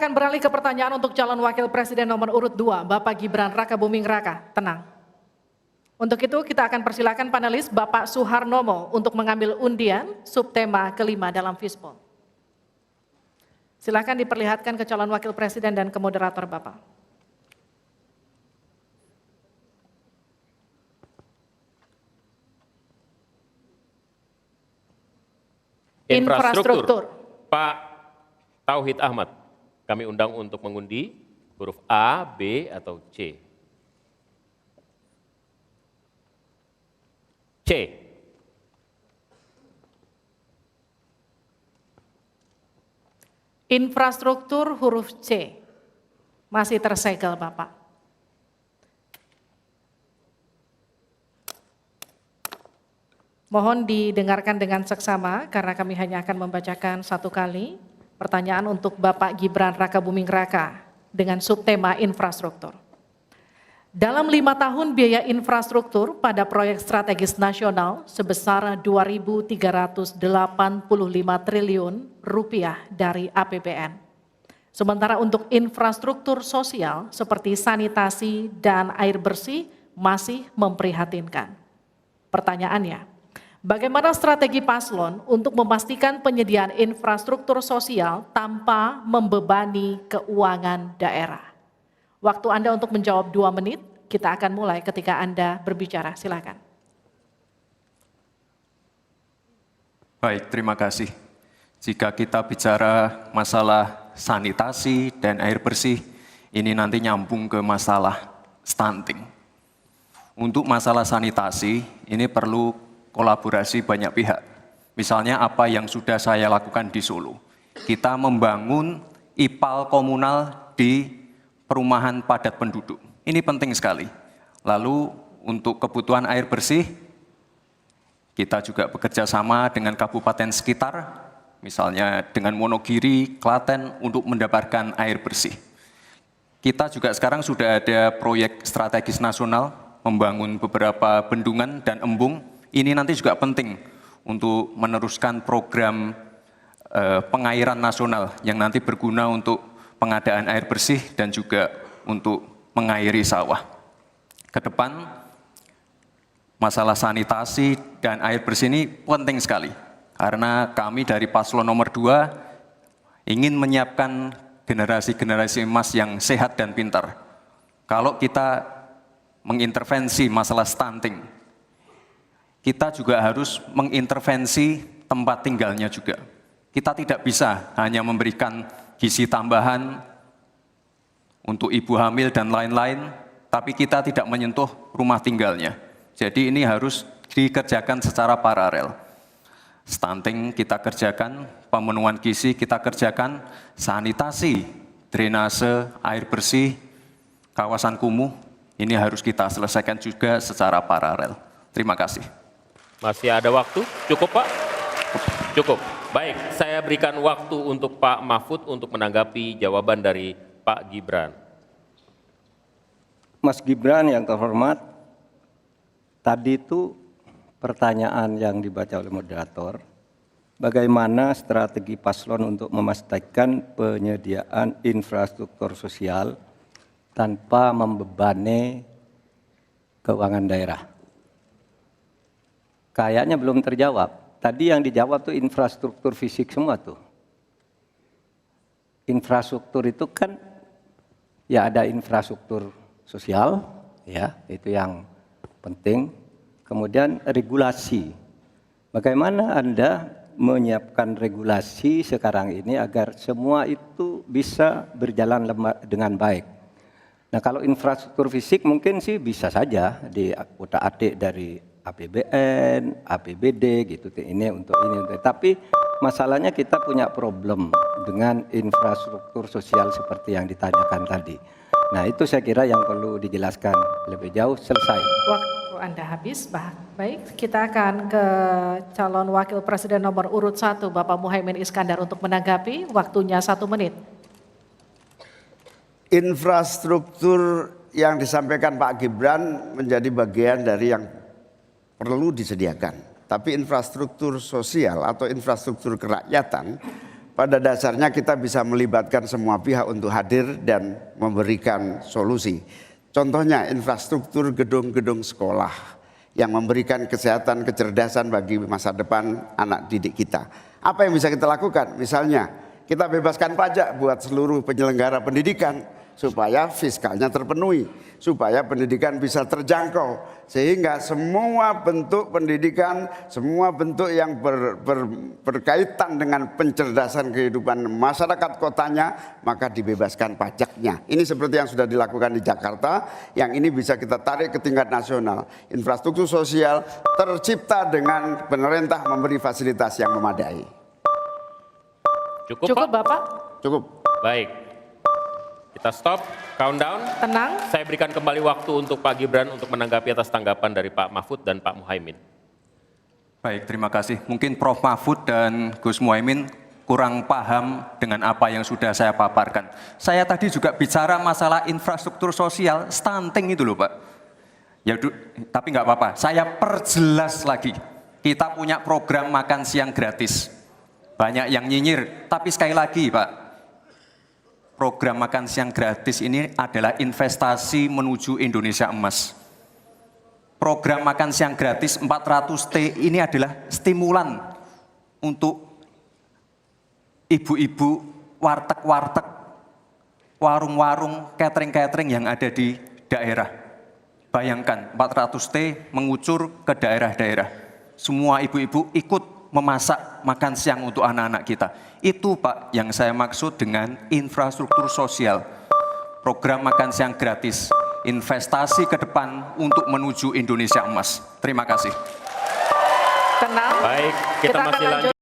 Akan beralih ke pertanyaan untuk calon wakil presiden nomor urut 2, Bapak Gibran Rakabuming Raka. Tenang. Untuk itu kita akan persilakan panelis Bapak Suharnomo untuk mengambil undian subtema kelima dalam Fishbowl. Silakan diperlihatkan ke calon wakil presiden dan ke moderator Bapak. Infrastruktur. Pak Tauhid Ahmad, kami undang untuk mengundi huruf A, B, atau C. C. Infrastruktur huruf C. Masih tersegel Bapak. Mohon didengarkan dengan seksama karena kami hanya akan membacakan satu kali. Pertanyaan untuk Bapak Gibran Rakabuming Raka dengan subtema infrastruktur. Dalam 5 tahun biaya infrastruktur pada proyek strategis nasional sebesar 2.385 triliun rupiah dari APBN. Sementara untuk infrastruktur sosial seperti sanitasi dan air bersih masih memprihatinkan. Pertanyaannya, bagaimana strategi paslon untuk memastikan penyediaan infrastruktur sosial tanpa membebani keuangan daerah? Waktu Anda untuk menjawab 2 menit, kita akan mulai ketika Anda berbicara. Silakan. Baik, terima kasih. Jika kita bicara masalah sanitasi dan air bersih, ini nanti nyambung ke masalah stunting. Untuk masalah sanitasi, ini perlu kolaborasi banyak pihak. Misalnya apa yang sudah saya lakukan di Solo. Kita membangun IPAL komunal di perumahan padat penduduk. Ini penting sekali. Lalu untuk kebutuhan air bersih, kita juga bekerja sama dengan kabupaten sekitar, misalnya dengan Wonogiri, Klaten, untuk mendapatkan air bersih. Kita juga sekarang sudah ada proyek strategis nasional, membangun beberapa bendungan dan embung. Ini nanti juga penting untuk meneruskan program pengairan nasional yang nanti berguna untuk pengadaan air bersih dan juga untuk mengairi sawah. Ke depan, masalah sanitasi dan air bersih ini penting sekali. Karena kami dari paslon nomor 2 ingin menyiapkan generasi-generasi emas yang sehat dan pintar. Kalau kita mengintervensi masalah stunting, kita juga harus mengintervensi tempat tinggalnya juga. Kita tidak bisa hanya memberikan gizi tambahan untuk ibu hamil dan lain-lain, tapi kita tidak menyentuh rumah tinggalnya. Jadi ini harus dikerjakan secara paralel. Stunting kita kerjakan, pemenuhan gizi kita kerjakan, sanitasi, drainase, air bersih, kawasan kumuh, ini harus kita selesaikan juga secara paralel. Terima kasih. Masih ada waktu? Cukup Pak? Cukup. Baik, saya berikan waktu untuk Pak Mahfud untuk menanggapi jawaban dari Pak Gibran. Mas Gibran yang terhormat, tadi itu pertanyaan yang dibaca oleh moderator, bagaimana strategi paslon untuk memastikan penyediaan infrastruktur sosial tanpa membebani keuangan daerah. Kayaknya belum terjawab. Tadi yang dijawab tuh infrastruktur fisik semua tuh. Infrastruktur itu kan ya ada infrastruktur sosial, ya itu yang penting. Kemudian regulasi. Bagaimana Anda menyiapkan regulasi sekarang ini agar semua itu bisa berjalan dengan baik. Nah kalau infrastruktur fisik mungkin sih bisa saja di utak-atik dari APBN, APBD gitu, ini untuk ini. Tapi masalahnya kita punya problem dengan infrastruktur sosial seperti yang ditanyakan tadi. Nah itu saya kira yang perlu dijelaskan lebih jauh. Selesai. Waktu Anda habis, baik kita akan ke calon wakil presiden nomor urut 1 Bapak Muhaimin Iskandar untuk menanggapi, waktunya 1 menit. Infrastruktur yang disampaikan Pak Gibran menjadi bagian dari yang perlu disediakan. Tapi infrastruktur sosial atau infrastruktur kerakyatan pada dasarnya kita bisa melibatkan semua pihak untuk hadir dan memberikan solusi. Contohnya infrastruktur gedung-gedung sekolah yang memberikan kesehatan, kecerdasan bagi masa depan anak didik kita. Apa yang bisa kita lakukan? Misalnya kita bebaskan pajak buat seluruh penyelenggara pendidikan supaya fiskalnya terpenuhi, supaya pendidikan bisa terjangkau, sehingga semua bentuk pendidikan, semua bentuk yang berkaitan dengan pencerdasan kehidupan masyarakat kotanya, maka dibebaskan pajaknya. Ini seperti yang sudah dilakukan di Jakarta, yang ini bisa kita tarik ke tingkat nasional. Infrastruktur sosial tercipta dengan pemerintah memberi fasilitas yang memadai. Cukup, Cukup Pak? Bapak? Cukup. Baik. Kita stop, countdown. Tenang. Saya berikan kembali waktu untuk Pak Gibran untuk menanggapi atas tanggapan dari Pak Mahfud dan Pak Muhaimin. Baik, terima kasih. Mungkin Prof. Mahfud dan Gus Muhaimin kurang paham dengan apa yang sudah saya paparkan. Saya tadi juga bicara masalah infrastruktur sosial, stunting itu loh Pak. Ya, tapi nggak apa-apa, saya perjelas lagi. Kita punya program makan siang gratis. Banyak yang nyinyir, tapi sekali lagi Pak, program makan siang gratis ini adalah investasi menuju Indonesia emas. Program makan siang gratis 400T ini adalah stimulan untuk ibu-ibu warteg-warteg, warung-warung, catering-catering yang ada di daerah. Bayangkan 400T mengucur ke daerah-daerah. Semua ibu-ibu ikut memasak makan siang untuk anak-anak kita. Itu Pak yang saya maksud dengan infrastruktur sosial. Program makan siang gratis, investasi ke depan untuk menuju Indonesia emas. Terima kasih. Tenang. Baik, kita akan masih lanjut.